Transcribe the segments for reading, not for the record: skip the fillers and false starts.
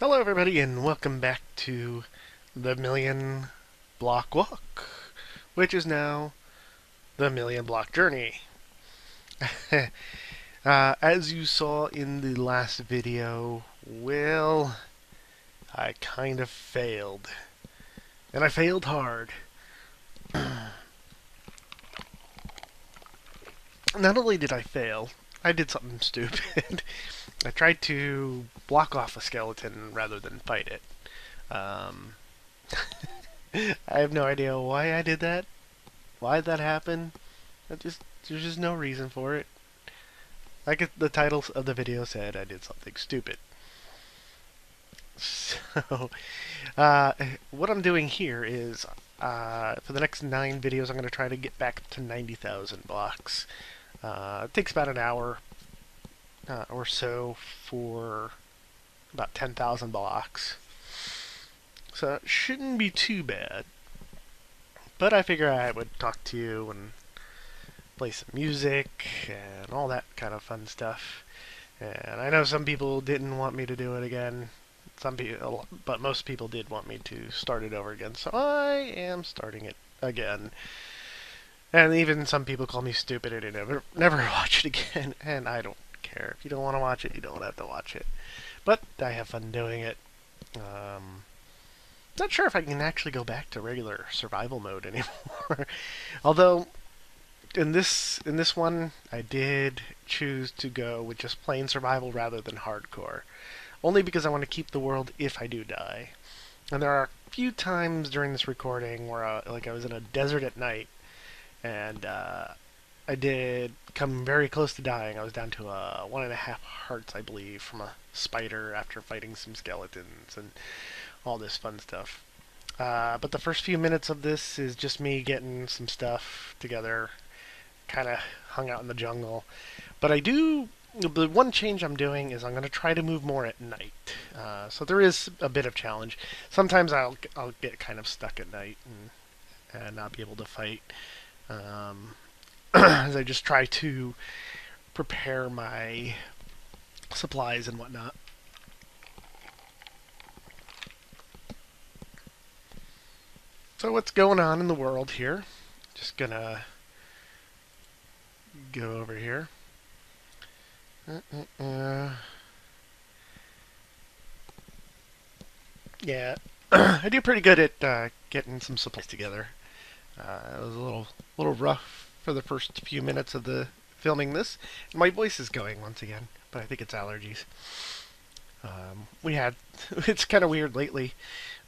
Hello everybody and welcome back to the Million Block Walk, which is now the Million Block Journey. As you saw in the last video, well, I kind of failed. And I failed hard. Not only did I fail, I did something stupid. I tried to block off a skeleton rather than fight it. Um, I have no idea why I did that. Why did that happen? There's just no reason for it. Like the title of the video said, I did something stupid. So, what I'm doing here is, for the next 9 videos, I'm going to try to get back to 90,000 blocks. It takes about an hour or so for about 10,000 blocks. So it shouldn't be too bad. But I figure I would talk to you and play some music and all that kind of fun stuff. And I know some people didn't want me to do it again. Some people, but most people did want me to start it over again. So I am starting it again. And even some people call me stupid and never watch it again. And I don't care. If you don't want to watch it, you don't have to watch it. But I have fun doing it. Not sure if I can actually go back to regular survival mode anymore. Although in this one, I did choose to go with just plain survival rather than hardcore, only because I want to keep the world if I do die. And there are a few times during this recording where I was in a desert at night, and I did come very close to dying. I was down to 1.5 hearts, I believe, from a spider after fighting some skeletons and all this fun stuff. But the first few minutes of this is just me getting some stuff together, kind of hung out in the jungle. But the one change I'm doing is I'm going to try to move more at night. So there is a bit of challenge. Sometimes I'll get kind of stuck at night and not be able to fight. As I just try to prepare my supplies and whatnot. So what's going on in the world here? Just gonna go over here. Yeah, I do pretty good at getting some supplies together. It was a little rough for the first few minutes of the filming this. And my voice is going once again, but I think it's allergies. It's kind of weird lately.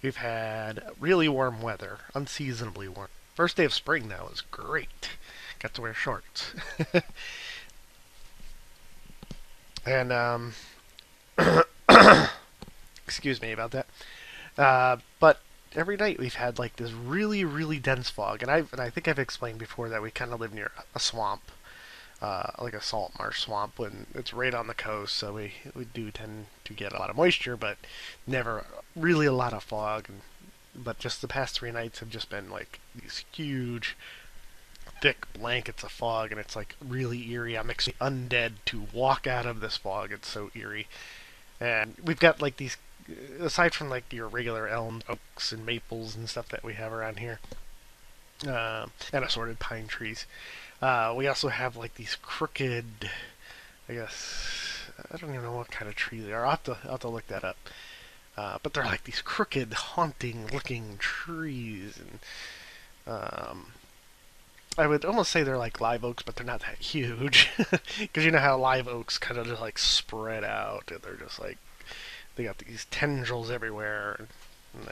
We've had really warm weather, unseasonably warm. First day of spring, though, was great. Got to wear shorts. And, excuse me about that. But every night we've had like this really, really dense fog. And I think I've explained before that we kind of live near a swamp. Like a salt marsh swamp when it's right on the coast, so we do tend to get a lot of moisture, but never really a lot of fog. But just the past 3 nights have just been like these huge, thick blankets of fog, and it's like really eerie. I'm actually undead to walk out of this fog. It's so eerie. And we've got like these, aside from like your regular elms, oaks, and maples and stuff that we have around here, and assorted pine trees. We also have like these crooked, I don't even know what kind of tree they are. I'll have to look that up. But they're like these crooked, haunting-looking trees, and I would almost say they're like live oaks, but they're not that huge. Because you know how live oaks kind of just like spread out, and they're just like, they got these tendrils everywhere. And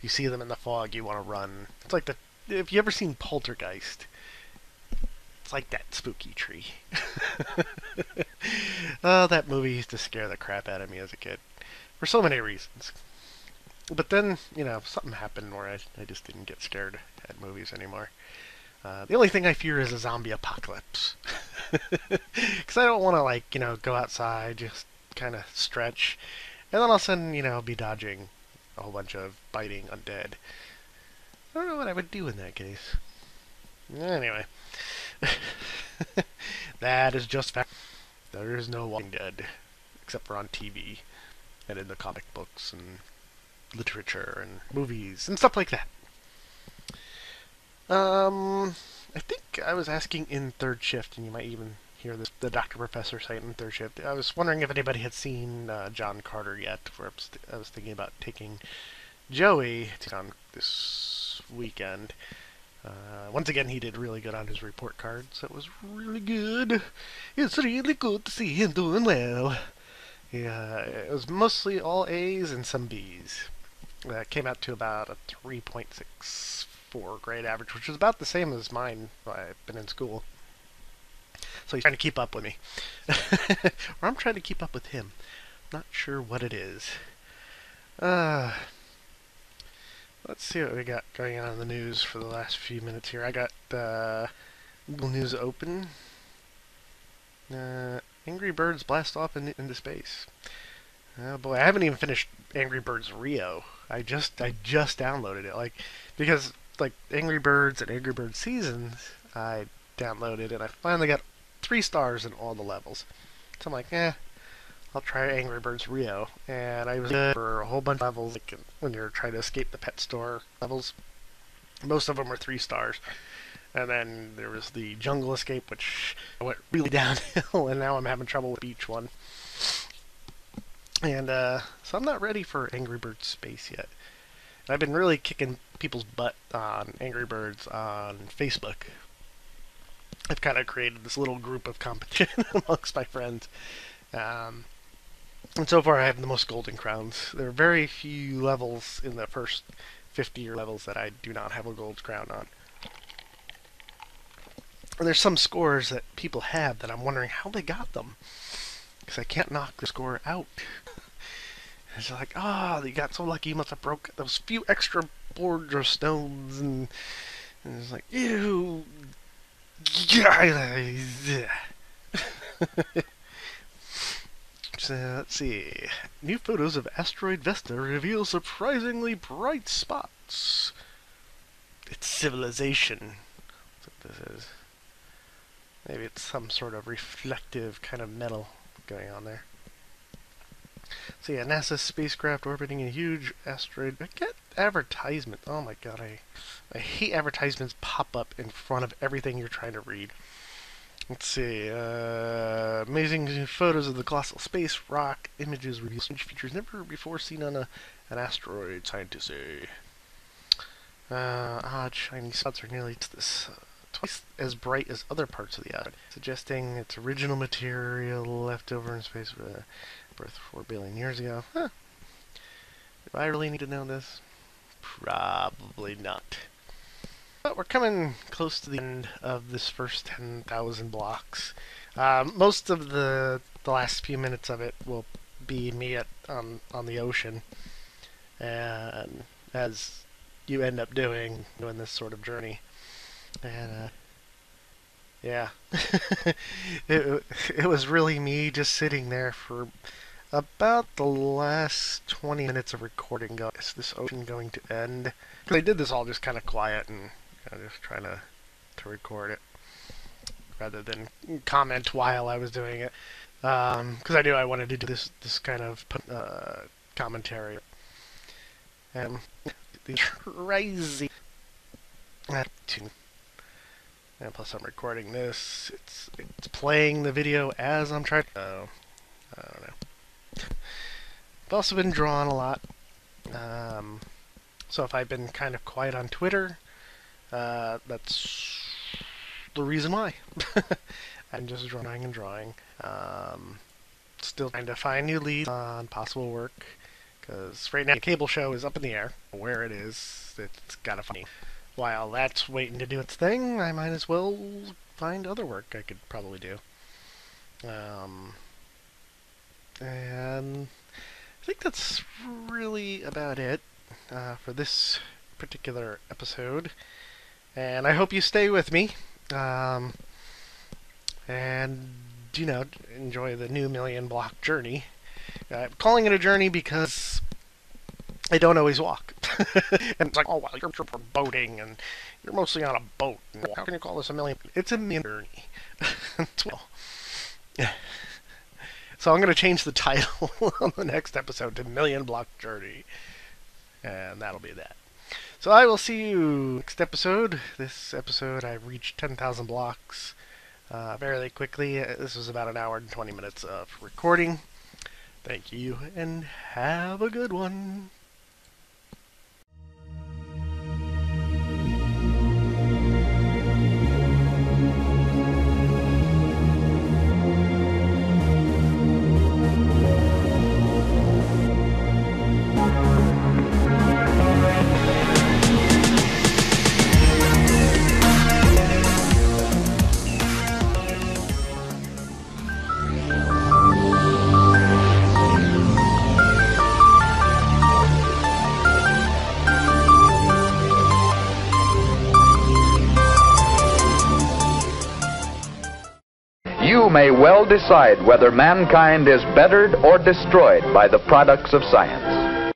you see them in the fog, you want to run. It's like if you ever seen Poltergeist, it's like that spooky tree. Oh, that movie used to scare the crap out of me as a kid. For so many reasons. But then, something happened where I just didn't get scared at movies anymore. The only thing I fear is a zombie apocalypse. Because I don't want to, go outside, just kind of stretch, and then all of a sudden, be dodging a whole bunch of biting undead. I don't know what I would do in that case. Anyway. That is just fact. There is no Walking Dead, except for on TV. and into comic books and literature and movies and stuff like that. I think I was asking in third shift, and you might even hear this, the Dr. Professor say it in third shift. I was wondering if anybody had seen John Carter yet. Where I was thinking about taking Joey on this weekend. Once again, he did really good on his report cards. It was really good. It's really good to see him doing well. Yeah, it was mostly all A's and some B's. Came out to about a 3.64 grade average, which is about the same as mine while I've been in school. So he's trying to keep up with me. Or I'm trying to keep up with him. Not sure what it is. Let's see what we got going on in the news for the last few minutes here. I got Google News open. Angry Birds blast off into space. Oh boy, I haven't even finished Angry Birds Rio. I just downloaded it, because Angry Birds and Angry Birds Seasons, I downloaded and I finally got 3 stars in all the levels. So I'm like, I'll try Angry Birds Rio, and I was good for a whole bunch of levels. When you're trying to escape the pet store levels, most of them were 3 stars. And then there was the jungle escape, which went really downhill, and now I'm having trouble with each one. And so I'm not ready for Angry Birds Space yet. And I've been really kicking people's butt on Angry Birds on Facebook. I've kind of created this little group of competition amongst my friends. And so far I have the most golden crowns. There are very few levels in the first 50 levels that I do not have a gold crown on. And there's some scores that people have that I'm wondering how they got them. Because I can't knock the score out. It's like, you got so lucky you must have broke those few extra boards or stones. And it's like, ew. So, let's see. New photos of asteroid Vesta reveal surprisingly bright spots. It's civilization. That's what this is. Maybe it's some sort of reflective kind of metal going on there. So yeah, NASA spacecraft orbiting a huge asteroid. I get advertisements. Oh my god, I hate advertisements pop up in front of everything you're trying to read. Let's see. Amazing photos of the colossal space rock. Images reveal strange features never before seen on an asteroid, scientists say. Odd shiny spots are nearly twice as bright as other parts of the asteroid, suggesting its original material left over in space birth 4 billion years ago. Huh. Do I really need to know this? Probably not. But we're coming close to the end of this first 10,000 blocks. Most of the last few minutes of it will be me on the ocean, and as you end up doing this sort of journey. And yeah, it was really me just sitting there for about the last 20 minutes of recording. Is this ocean going to end? Because I did this all just kind of quiet and just trying to record it rather than comment while I was doing it. Because I knew I wanted to do this kind of commentary. And crazy. And plus I'm recording this. It's playing the video as I'm trying. I don't know. I've also been drawing a lot. So if I've been kind of quiet on Twitter, that's the reason why. I'm just drawing and drawing. Still trying to find new leads on possible work. Because right now the cable show is up in the air. Where it is, it's gotta find me. While that's waiting to do its thing, I might as well find other work I could probably do. And I think that's really about it for this particular episode. And I hope you stay with me. And, enjoy the new million block journey. I'm calling it a journey because I don't always walk. And it's like, oh, well, you're boating, and you're mostly on a boat. And how can you call this a million? It's a million journey. Well, So I'm going to change the title on the next episode to Million Block Journey. And that'll be that. So I will see you next episode. This episode I've reached 10,000 blocks fairly quickly. This was about an hour and 20 minutes of recording. Thank you, and have a good one. You may well decide whether mankind is bettered or destroyed by the products of science.